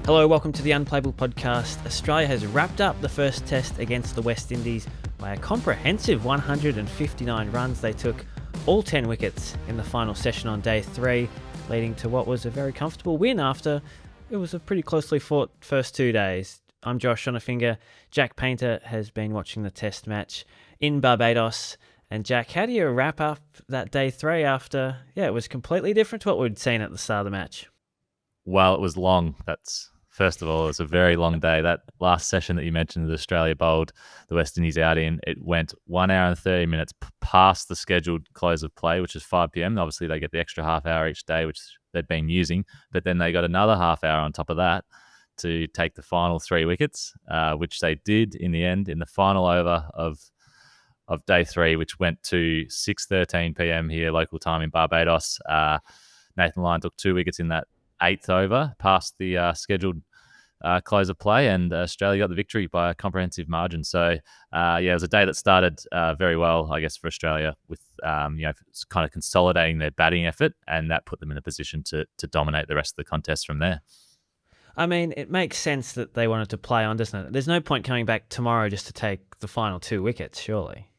Hello, welcome to the Unplayable Podcast. Australia has wrapped up the first test against the West Indies by a comprehensive 159 runs. They took all 10 wickets in the final session on day 3, leading to what was a very comfortable win after it was a pretty closely fought first 2 days. I'm Josh Schonafinger. Jack Paynter has been watching the test match in Barbados. And Jack, how do you wrap up that day 3 after, it was completely different to what we'd seen at the start of the match? Well, it was long. First of all, it was a very long day. That last session that you mentioned that Australia bowled the West Indies out in, it went 1 hour and 30 minutes past the scheduled close of play, which is 5 p.m. Obviously, they get the extra half hour each day, which they'd been using. But then they got another half hour on top of that to take the final 3 wickets, which they did in the end in the final over of day 3, which went to 6:13 p.m. here, local time in Barbados. Nathan Lyon took 2 wickets in that 8th over, past the scheduled close of play, and Australia got the victory by a comprehensive margin. So, it was a day that started very well, I guess, for Australia with, kind of consolidating their batting effort, and that put them in a position to dominate the rest of the contest from there. I mean, it makes sense that they wanted to play on, doesn't it? There's no point coming back tomorrow just to take the final 2 wickets, surely.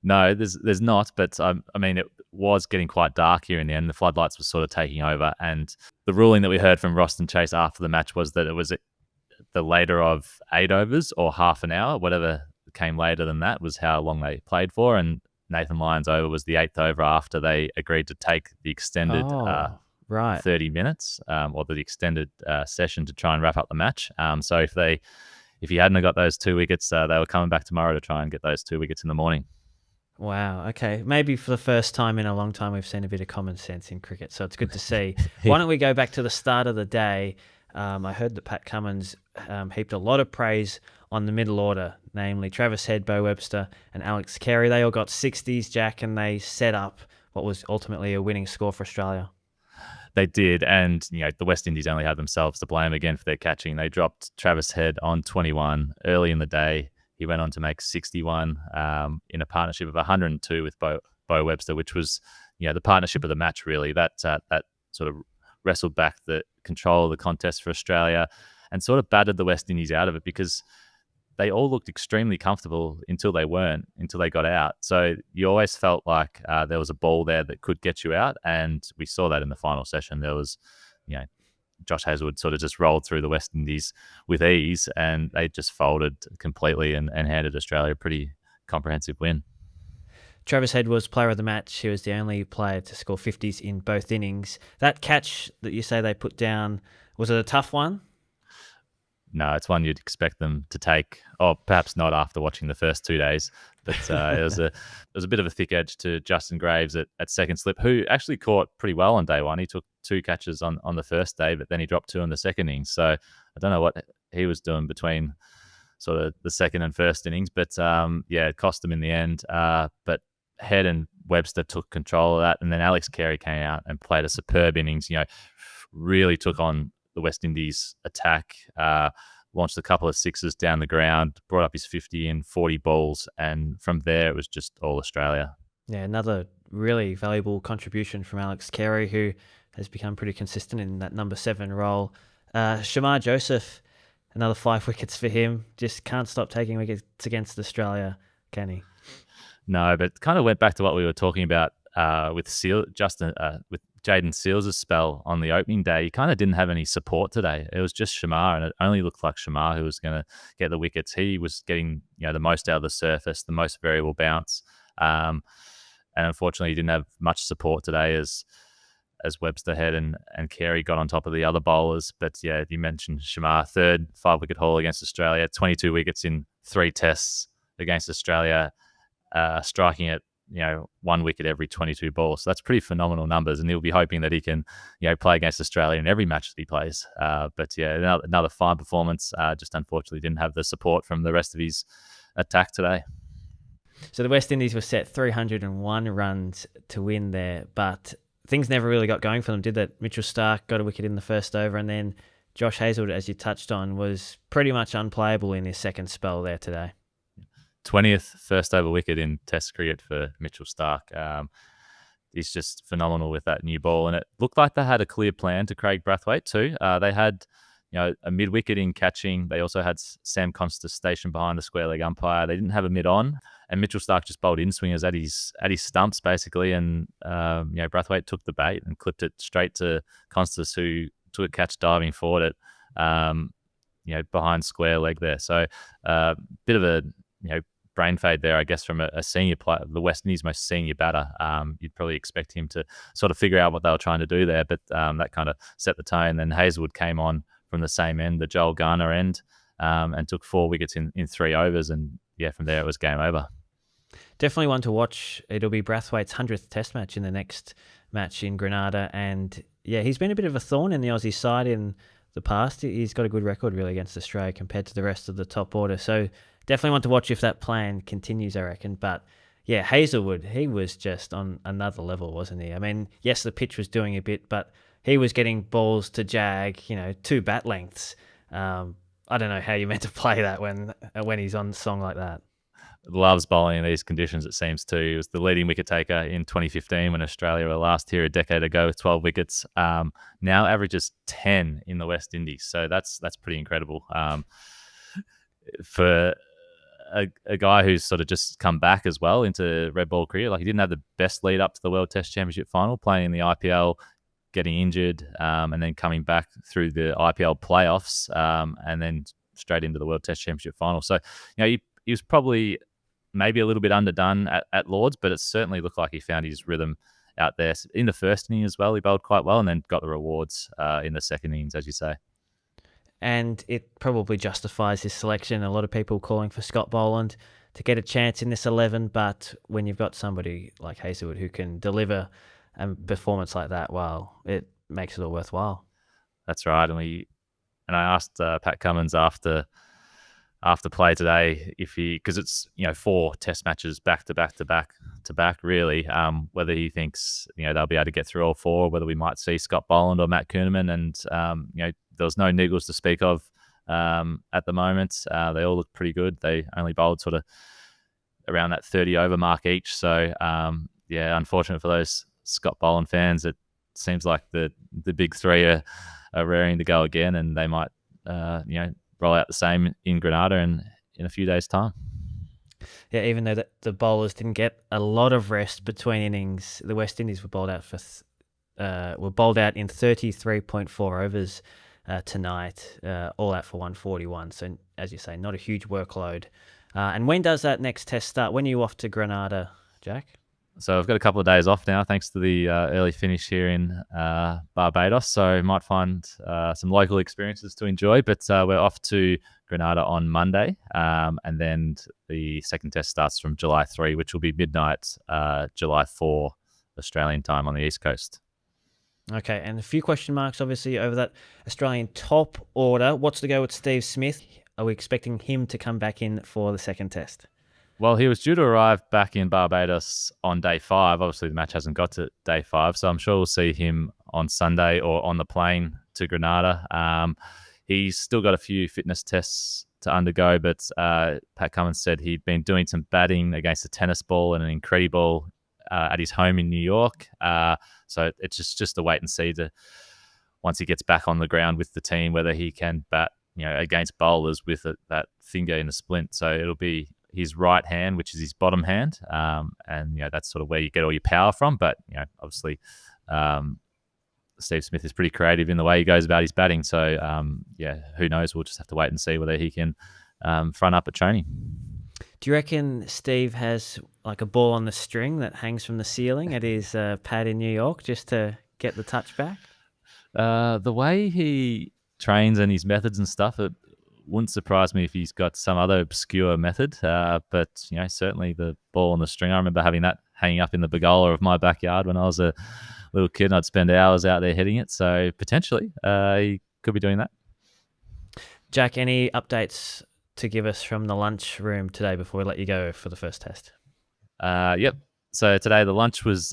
No, there's not, but it was getting quite dark here in the end. The floodlights were sort of taking over, and the ruling that we heard from Roston Chase after the match was that it was the later of 8 overs or half an hour, whatever came later than that was how long they played for, and Nathan Lyon's over was the 8th over after they agreed to take the extended 30 minutes or the extended session to try and wrap up the match. So if he hadn't have got those 2 wickets, they were coming back tomorrow to try and get those 2 wickets in the morning. Wow, okay. Maybe for the first time in a long time we've seen a bit of common sense in cricket, so it's good to see. Why don't we go back to the start of the day? I heard that Pat Cummins heaped a lot of praise on the middle order, namely Travis Head, Beau Webster and Alex Carey. They all got 60s, Jack, and they set up what was ultimately a winning score for Australia. They did, and the West Indies only had themselves to blame again for their catching. They dropped Travis Head on 21 early in the day. He went on to make 61 in a partnership of 102 with Beau Webster, which was, the partnership of the match, really. That sort of wrestled back the control of the contest for Australia and sort of battered the West Indies out of it because they all looked extremely comfortable until they got out. So you always felt like there was a ball there that could get you out, and we saw that in the final session. There was, Josh Hazlewood sort of just rolled through the West Indies with ease, and they just folded completely and handed Australia a pretty comprehensive win. Travis Head was player of the match. He was the only player to score 50s in both innings. That catch that you say they put down, was it a tough one? No, it's one you'd expect them to take, or perhaps not after watching the first 2 days. But it was a bit of a thick edge to Justin Graves at second slip, who actually caught pretty well on day 1. He took 2 catches on the first day, but then he dropped 2 in the second innings. So I don't know what he was doing between sort of the second and first innings, but it cost him in the end. But Head and Webster took control of that, and then Alex Carey came out and played a superb innings. Really took on the West Indies attack, launched a couple of sixes down the ground, brought up his 50 in 40 balls, and from there it was just all Australia. Yeah, another really valuable contribution from Alex Carey, who has become pretty consistent in that number 7 role. Shamar Joseph, another 5 wickets for him. Just can't stop taking wickets against Australia, can he? No, but kind of went back to what we were talking about with Jaden Seals' spell on the opening day. He kind of didn't have any support today. It was just Shamar, and it only looked like Shamar who was going to get the wickets. He was getting the most out of the surface, the most variable bounce, and unfortunately he didn't have much support today as Webster, Head and Carey got on top of the other bowlers. But you mentioned Shamar, third 5-wicket haul against Australia, 22 wickets in 3 tests against Australia, striking at 1 wicket every 22 balls. So that's pretty phenomenal numbers, and he'll be hoping that he can, play against Australia in every match that he plays. But another fine performance. Just unfortunately didn't have the support from the rest of his attack today. So the West Indies were set 301 runs to win there, but things never really got going for them, did that? Mitchell Starc got a wicket in the first over, and then Josh Hazlewood, as you touched on, was pretty much unplayable in his second spell there today. 20th first over wicket in Test cricket for Mitchell Starc. He's just phenomenal with that new ball, and it looked like they had a clear plan to Craig Brathwaite too. They had a mid wicket in catching. They also had Sam Constant stationed behind the square leg umpire. They didn't have a mid on, and Mitchell Starc just bowled in swingers at his stumps basically, and Brathwaite took the bait and clipped it straight to Constant, who took a catch diving forward at behind square leg there. So bit of a brain fade there, I guess, from a senior player, the West Indies' most senior batter. You'd probably expect him to sort of figure out what they were trying to do there, but that kind of set the tone. Then Hazlewood came on from the same end, the Joel Garner end, and took 4 wickets in 3 overs. And from there it was game over. Definitely one to watch. It'll be Brathwaite's 100th Test match in the next match in Grenada, and he's been a bit of a thorn in the Aussie side in the past. He's got a good record really against Australia compared to the rest of the top order. So definitely want to watch if that plan continues, I reckon. But Hazlewood, he was just on another level, wasn't he? I mean, yes, the pitch was doing a bit, but he was getting balls to jag, 2 bat lengths. I don't know how you're meant to play that when he's on song like that. Loves bowling in these conditions, it seems too. He was the leading wicket taker in 2015 when Australia were last here a decade ago with 12 wickets. Now averages 10 in the West Indies. So that's pretty incredible. For a guy who's sort of just come back as well into red ball career, like he didn't have the best lead up to the World Test Championship final, playing in the IPL, getting injured, and then coming back through the IPL playoffs, and then straight into the World Test Championship final. So, he was probably maybe a little bit underdone at Lords, but it certainly looked like he found his rhythm out there. In the first inning as well, he bowled quite well and then got the rewards in the second innings, as you say. And it probably justifies his selection. A lot of people calling for Scott Boland to get a chance in this 11, but when you've got somebody like Hazlewood who can deliver a performance like that, well, it makes it all worthwhile. That's right. And I asked Pat Cummins after play today because it's 4 Test matches back to back really, whether he thinks they'll be able to get through all 4, whether we might see Scott Boland or Matt Kuhneman, and there was no niggles to speak of at the moment. They all look pretty good. They only bowled sort of around that 30 over mark each, so unfortunate for those Scott Boland fans. It seems like the big 3 are raring to go again, and they might roll out the same in Grenada in a few days' time. Yeah, even though the bowlers didn't get a lot of rest between innings, the West Indies were bowled out in 33.4 overs tonight, all out for 141. So, as you say, not a huge workload. And when does that next test start? When are you off to Grenada, Jack? So I've got a couple of days off now, thanks to the early finish here in Barbados. So might find some local experiences to enjoy. But we're off to Grenada on Monday, and then the second test starts from July 3, which will be midnight, July 4 Australian time on the East Coast. Okay, and a few question marks, obviously, over that Australian top order. What's to go with Steve Smith? Are we expecting him to come back in for the second test? Well, he was due to arrive back in Barbados on day 5. Obviously, the match hasn't got to day 5, so I'm sure we'll see him on Sunday or on the plane to Grenada. He's still got a few fitness tests to undergo, but Pat Cummins said he'd been doing some batting against a tennis ball and an incredible at his home in New York. So it's just a wait and see once he gets back on the ground with the team, whether he can bat against bowlers with that finger in the splint. So it'll be his right hand, which is his bottom hand, and that's sort of where you get all your power from. But obviously, Steve Smith is pretty creative in the way he goes about his batting. So who knows? We'll just have to wait and see whether he can front up at training. Do you reckon Steve has like a ball on the string that hangs from the ceiling at his pad in New York just to get the touch back? The way he trains and his methods and stuff, it wouldn't surprise me if he's got some other obscure method, but certainly the ball on the string. I remember having that hanging up in the pergola of my backyard when I was a little kid, and I'd spend hours out there hitting it. So potentially he could be doing that. Jack, any updates to give us from the lunch room today before we let you go for the first test? Yep. So today the lunch was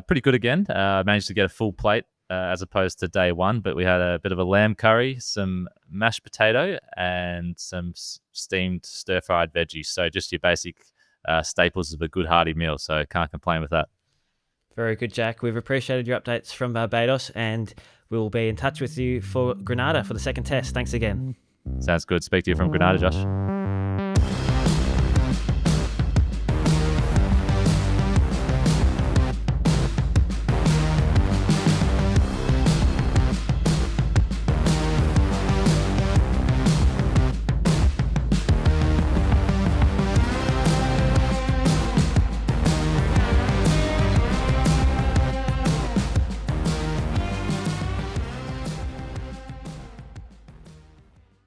pretty good again. I managed to get a full plate as opposed to day 1, but we had a bit of a lamb curry, some mashed potato, and some steamed stir-fried veggies. So just your basic staples of a good hearty meal. So can't complain with that. Very good, Jack. We've appreciated your updates from Barbados, and we'll be in touch with you for Grenada for the second test. Thanks again. Sounds good. Speak to you from Grenada, Josh.